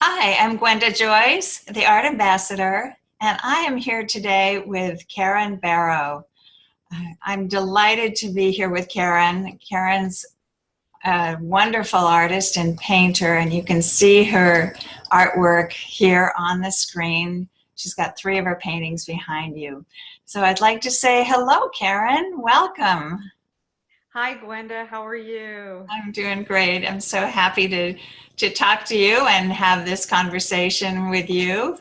Hi, I'm Gwenda Joyce, the Art Ambassador, and I am here today with Karen Barrow. I'm delighted to be here with Karen. Karen's a wonderful artist and painter, and you can see her artwork here on the screen. She's got three of her paintings behind you. So I'd like to say hello, Karen. Welcome. Hi, Gwenda. How are you? I'm doing great. I'm so happy to talk to you and have this conversation with you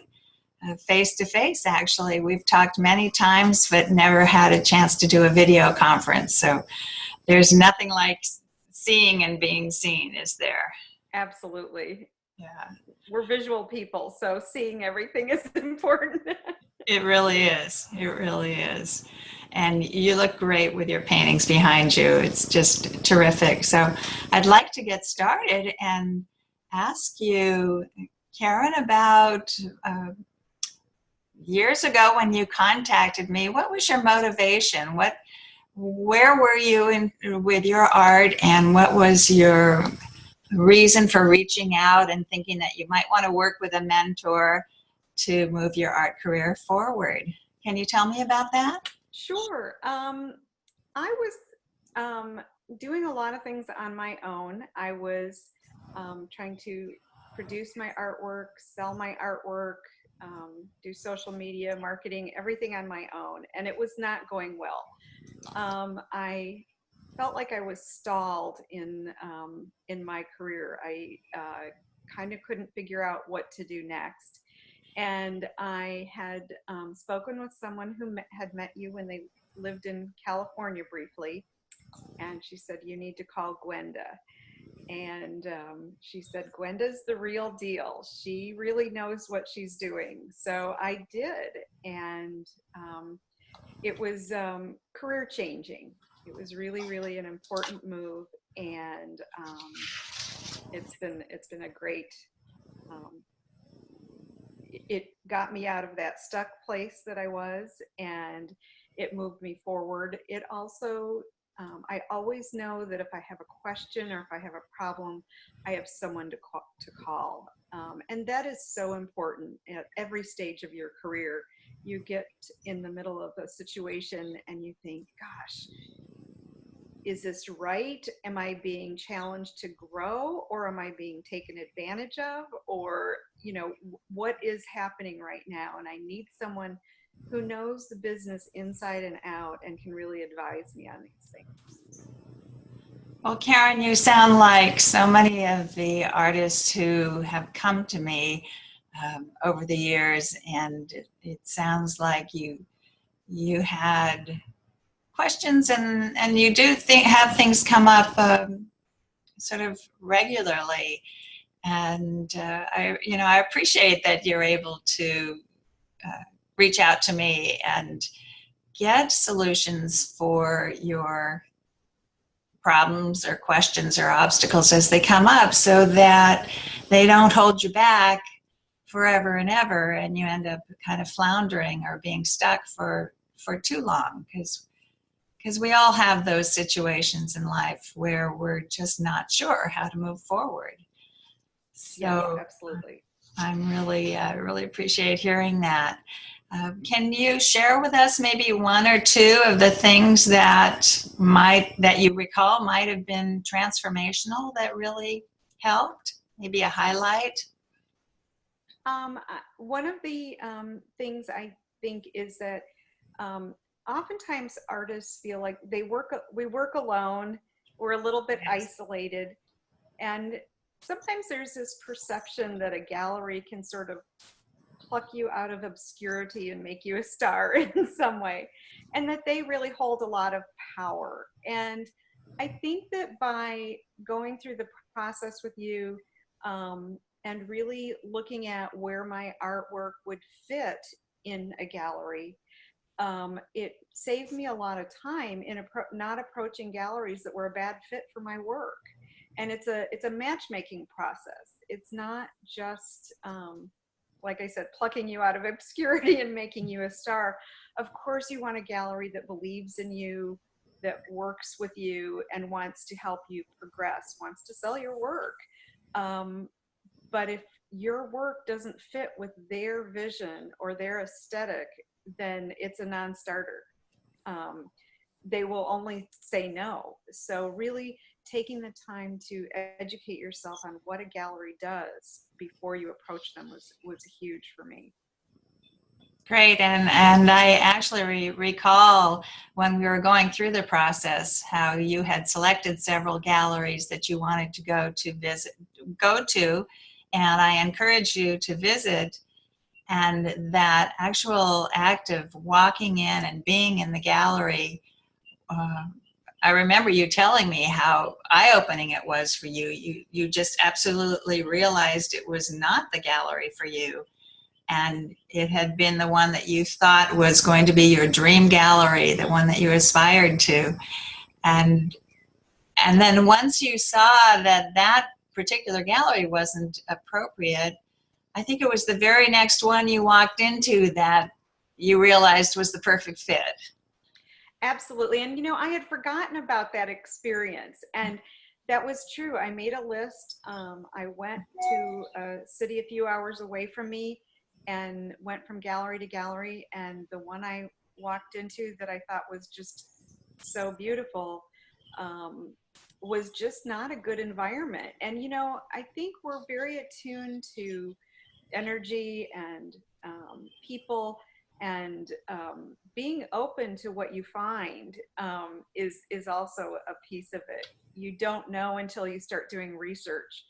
face to face. Actually, we've talked many times, but never had a chance to do a video conference. So there's nothing like seeing and being seen, is there? Absolutely. Yeah, We're visual people, so seeing everything is important. it really is. It really is. And you look great with your paintings behind you. It's just terrific. So I'd like to get started and ask you, Karen, about years ago when you contacted me. What was your motivation? Where were you with your art, and what was your reason for reaching out and thinking that you might want to work with a mentor to move your art career forward? Can you tell me about that? Sure. I was doing a lot of things on my own. I was trying to produce my artwork, sell my artwork, do social media, marketing, everything on my own, and it was not going well. I felt like I was stalled in my career. I kind of couldn't figure out what to do next. And I had spoken with someone who had met you when they lived in California briefly, and she said, "You need to call Gwenda." And she said, "Gwenda's the real deal. She really knows what she's doing." So I did, and it was career changing. It was really, really an important move, and it's been a great. Um, it got me out of that stuck place that I was, and it moved me forward. It also, I always know that if I have a question or if I have a problem, I have someone to call. And that is so important at every stage of your career. You get in the middle of a situation and you think, gosh, is this right? Am I being challenged to grow, or am I being taken advantage of? Or, what is happening right now? And I need someone who knows the business inside and out and can really advise me on these things. Well, Karen, you sound like so many of the artists who have come to me over the years, and it sounds like you had questions, and you do have things come up sort of regularly. And I appreciate that you're able to uh, reach out to me and get solutions for your problems or questions or obstacles as they come up, so that they don't hold you back forever and ever, and you end up kind of floundering or being stuck for too long, because we all have those situations in life where we're just not sure how to move forward. Yes, So absolutely. I'm really appreciate hearing that. Can you share with us maybe one or two of the things that you recall might have been transformational that really helped? Maybe a highlight? One of the things I think is that oftentimes artists feel like we work alone, we're a little bit Yes. isolated, and sometimes there's this perception that a gallery can sort of pluck you out of obscurity and make you a star in some way, and that they really hold a lot of power. And I think that by going through the process with you, and really looking at where my artwork would fit in a gallery, it saved me a lot of time in not approaching galleries that were a bad fit for my work. And it's a matchmaking process. It's not just like I said, plucking you out of obscurity and making you a star. Of course, you want a gallery that believes in you, that works with you, and wants to help you progress, wants to sell your work. Um, but your work doesn't fit with their vision or their aesthetic, then it's a non-starter. They will only say no. So really taking the time to educate yourself on what a gallery does before you approach them was huge for me. Great, and I actually recall when we were going through the process how you had selected several galleries that you wanted to go to, and I encouraged you to visit. And that actual act of walking in and being in the gallery, I remember you telling me how eye-opening it was for you. You just absolutely realized it was not the gallery for you. And it had been the one that you thought was going to be your dream gallery, the one that you aspired to. And then once you saw that that particular gallery wasn't appropriate, I think it was the very next one you walked into that you realized was the perfect fit. Absolutely. And, I had forgotten about that experience. And that was true. I made a list. I went to a city a few hours away from me and went from gallery to gallery. And the one I walked into that I thought was just so beautiful was just not a good environment. And, I think we're very attuned to energy and people, and being open to what you find is also a piece of it. You don't know until you start doing research,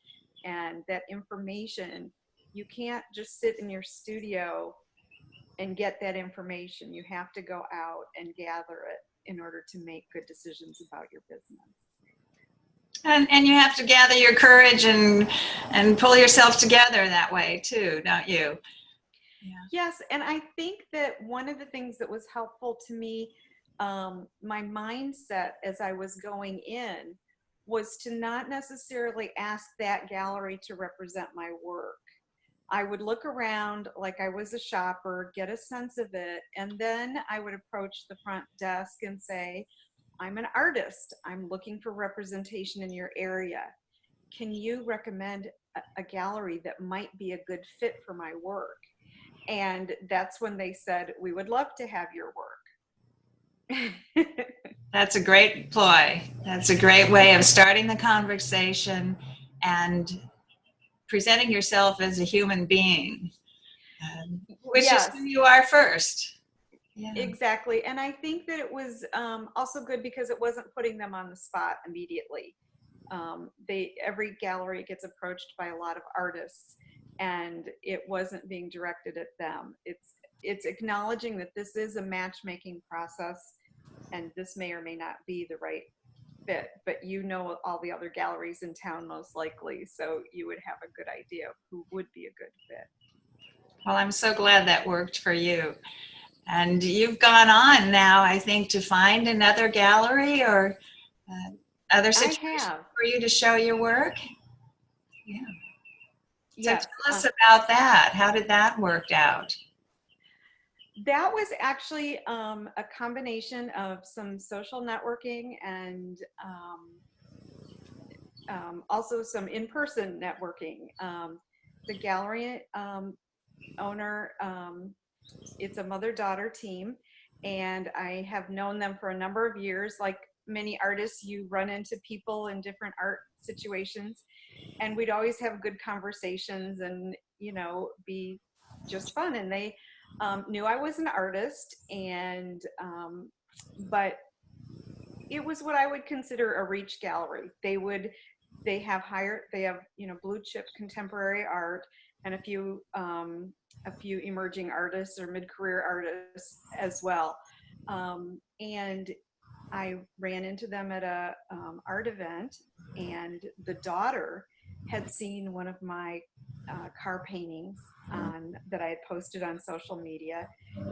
and that information, you can't just sit in your studio and get that information. You have to go out and gather it in order to make good decisions about your business. And you have to gather your courage and pull yourself together that way too, don't you? Yeah. Yes, and I think that one of the things that was helpful to me, my mindset as I was going in, was to not necessarily ask that gallery to represent my work. I would look around like I was a shopper, get a sense of it, and then I would approach the front desk and say, I'm an artist. I'm looking for representation in your area. Can you recommend a gallery that might be a good fit for my work? And that's when they said, we would love to have your work. That's a great ploy. That's a great way of starting the conversation and presenting yourself as a human being, which Yes. is who you are first. Yeah. Exactly. And I think that it was also good because it wasn't putting them on the spot immediately. Every gallery gets approached by a lot of artists, and it wasn't being directed at them. It's acknowledging that this is a matchmaking process, and this may or may not be the right fit, but all the other galleries in town most likely, so you would have a good idea of who would be a good fit. Well, I'm so glad that worked for you. And you've gone on now, I think, to find another gallery or other situations for you to show your work. Yeah. So yes. tell us about that. How did that work out? That was actually a combination of some social networking and also some in-person networking. The gallery owner, it's a mother-daughter team, and I have known them for a number of years. Like many artists, you run into people in different art situations, and we'd always have good conversations and be just fun. And they knew I was an artist, and but it was what I would consider a reach gallery. They have blue chip contemporary art and a few emerging artists or mid-career artists as well. And I ran into them at a art event, and the daughter had seen one of my car paintings that I had posted on social media,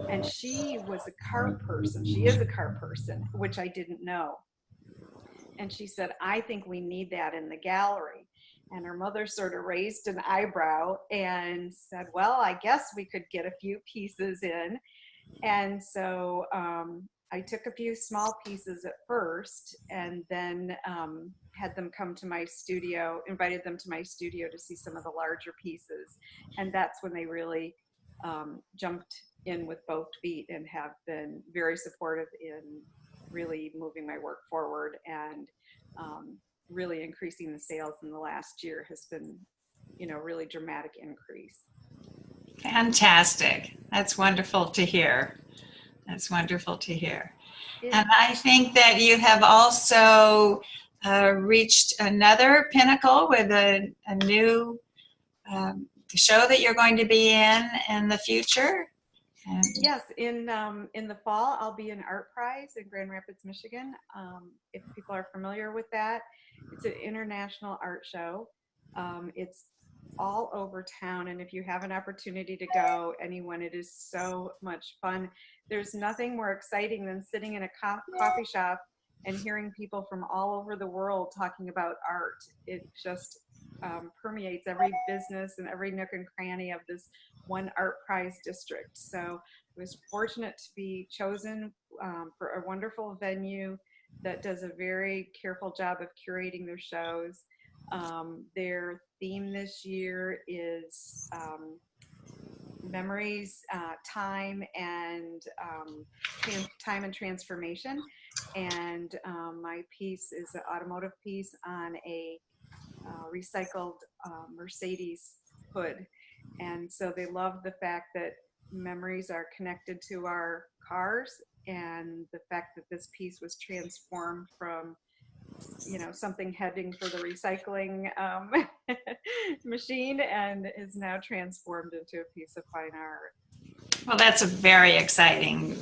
and she was a car person. She is a car person, which I didn't know. And she said, I think we need that in the gallery. And her mother sort of raised an eyebrow and said, well, I guess we could get a few pieces in. And so I took a few small pieces at first, and then had them come to my studio, invited them to my studio to see some of the larger pieces. And that's when they really jumped in with both feet and have been very supportive in really moving my work forward, and really increasing the sales in the last year has been, really dramatic increase. Fantastic. That's wonderful to hear. That's wonderful to hear. It, And I think that you have also reached another pinnacle with a new show that you're going to be in the future. And yes, in the fall, I'll be in Art Prize in Grand Rapids, Michigan. If people are familiar with that, it's an international art show. It's all over town, and if you have an opportunity to go, anyone, it is so much fun. There's nothing more exciting than sitting in a coffee shop and hearing people from all over the world talking about art. It just permeates every business and every nook and cranny of this one Art Prize district. So I was fortunate to be chosen for a wonderful venue that does a very careful job of curating their shows. Their theme this year is memories, time, and time and transformation. And my piece is an automotive piece on a recycled Mercedes hood. And so they love the fact that memories are connected to our cars, and the fact that this piece was transformed from something heading for the recycling machine, and is now transformed into a piece of fine art. well, that's a very exciting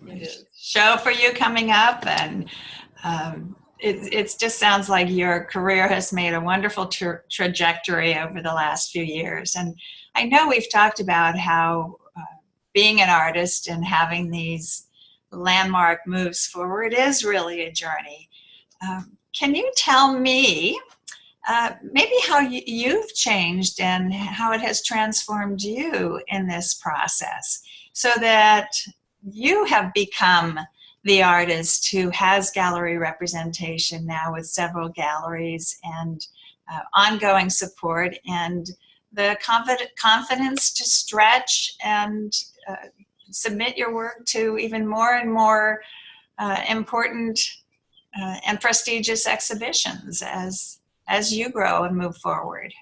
It is. show for you coming up, and it just sounds like your career has made a wonderful trajectory over the last few years. And I know we've talked about how being an artist and having these landmark moves forward is really a journey. Can you tell me maybe how you've changed and how it has transformed you in this process, so that you have become the artist who has gallery representation now with several galleries, and ongoing support, and the confidence to stretch and submit your work to even more and more important and prestigious exhibitions as you grow and move forward?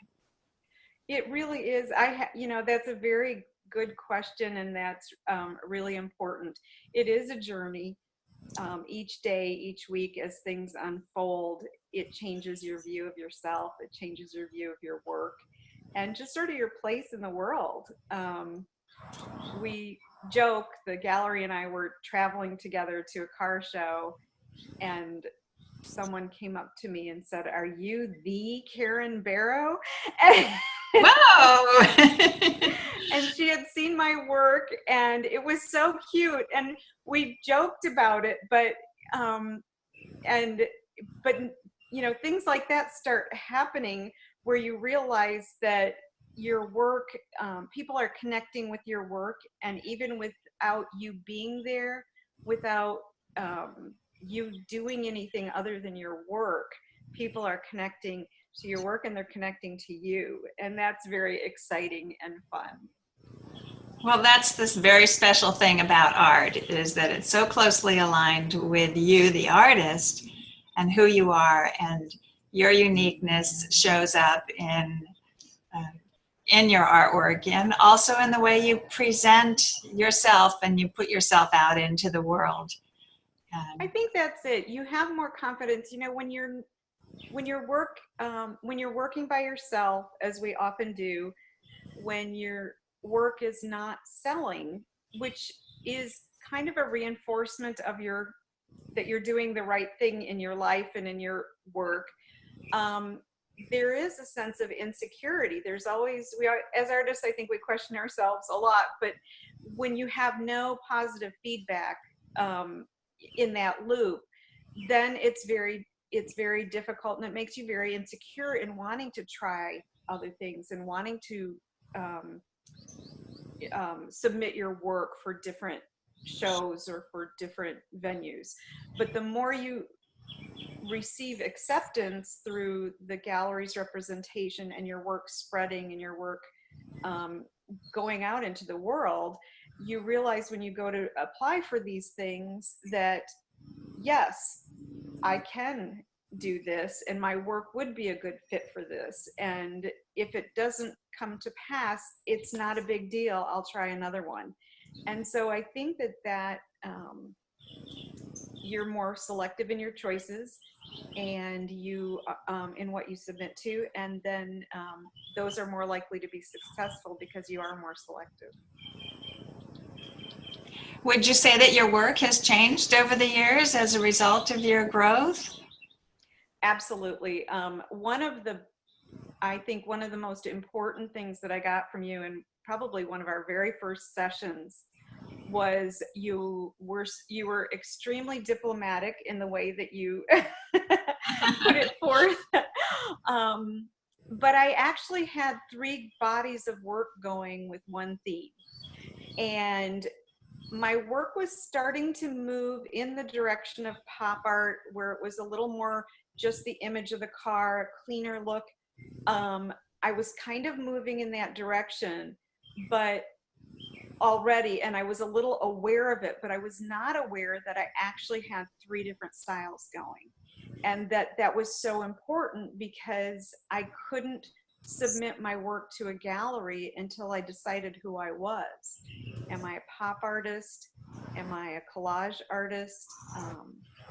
It really is. That's a very good question, and that's really important. It is a journey. Each day, each week, as things unfold, it changes your view of yourself. It changes your view of your work, and just sort of your place in the world. We joke, the gallery and I were traveling together to a car show, and someone came up to me and said, "Are you the Karen Barrow?" Whoa! And she had seen my work, and it was so cute, and we joked about it, but things like that start happening where you realize that your work, people are connecting with your work, and even without you being there, without you doing anything other than your work, people are connecting to your work, and they're connecting to you, and that's very exciting and fun. Well, that's this very special thing about art, is that it's so closely aligned with you, the artist, and who you are, and your uniqueness shows up in your artwork, and also in the way you present yourself and you put yourself out into the world. I think that's it. You have more confidence, when you're working by yourself, as we often do, when your work is not selling, which is kind of a reinforcement of that you're doing the right thing in your life and in your work. There is a sense of insecurity. There's always, as artists, I think we question ourselves a lot, but when you have no positive feedback in that loop, then it's very difficult, and it makes you very insecure in wanting to try other things and wanting to submit your work for different shows or for different venues. But the more you receive acceptance through the gallery's representation and your work spreading and your work going out into the world, you realize when you go to apply for these things that, yes, I can do this and my work would be a good fit for this. And if it doesn't come to pass, it's not a big deal. I'll try another one. And so I think that you're more selective in your choices and you in what you submit to, and then those are more likely to be successful because you are more selective. Would you say that your work has changed over the years as a result of your growth? Absolutely. I think one of the most important things that I got from you, and probably one of our very first sessions, was you were extremely diplomatic in the way that you put it forth. But I actually had 3 bodies of work going with one theme. And my work was starting to move in the direction of pop art, where it was a little more just the image of the car, a cleaner look. I was kind of moving in that direction, but already, and I was a little aware of it, but I was not aware that I actually had 3 different styles going. And that was so important because I couldn't submit my work to a gallery until I decided who I was. Am I a pop artist? Am I a collage artist?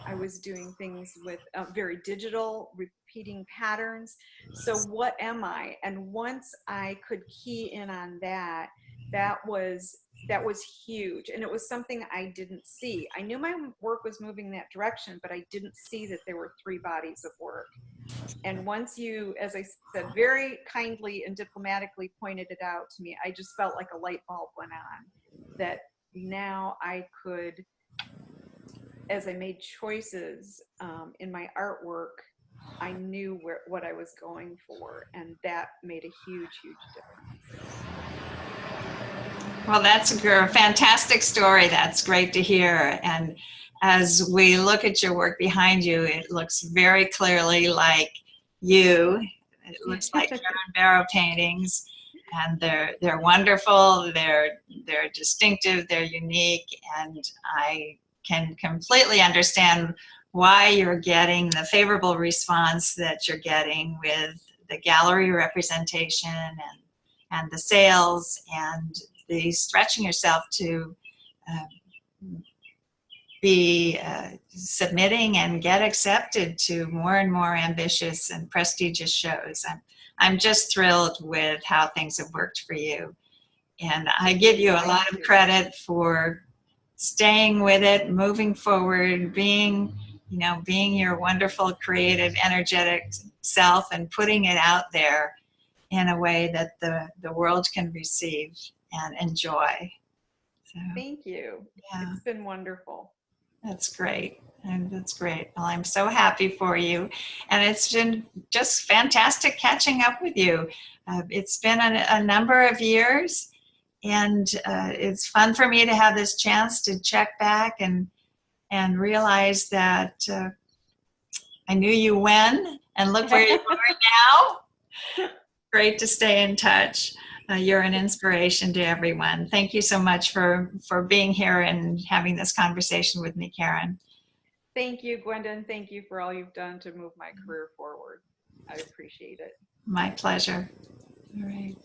I was doing things with very digital, repeating patterns. So what am I? And once I could key in on that, that was huge. And it was something I didn't see. I knew my work was moving that direction, but I didn't see that there were 3 bodies of work. And once you, as I said, very kindly and diplomatically pointed it out to me, I just felt like a light bulb went on, that now I could, as I made choices in my artwork, I knew what I was going for, and that made a huge, huge difference. Well, that's a fantastic story. That's great to hear. And as we look at your work behind you, it looks very clearly like you. It looks like Karen Barrow paintings, and they're wonderful. They're distinctive. They're unique, and I can completely understand why you're getting the favorable response that you're getting with the gallery representation and the sales and the stretching yourself to be submitting and get accepted to more and more ambitious and prestigious shows. I'm just thrilled with how things have worked for you. And I give you a lot of credit for staying with it, moving forward, being your wonderful, creative, energetic self and putting it out there in a way that the world can receive and enjoy. So, thank you. Yeah. It's been wonderful. That's great. And that's great. Well, I'm so happy for you. And it's been just fantastic catching up with you. It's been a number of years, and it's fun for me to have this chance to check back and realize that I knew you when, and look where you are now. Great to stay in touch. You're an inspiration to everyone. Thank you so much for being here and having this conversation with me, Karen. Thank you, Gwenda, and thank you for all you've done to move my career forward. I appreciate it. My pleasure. All right.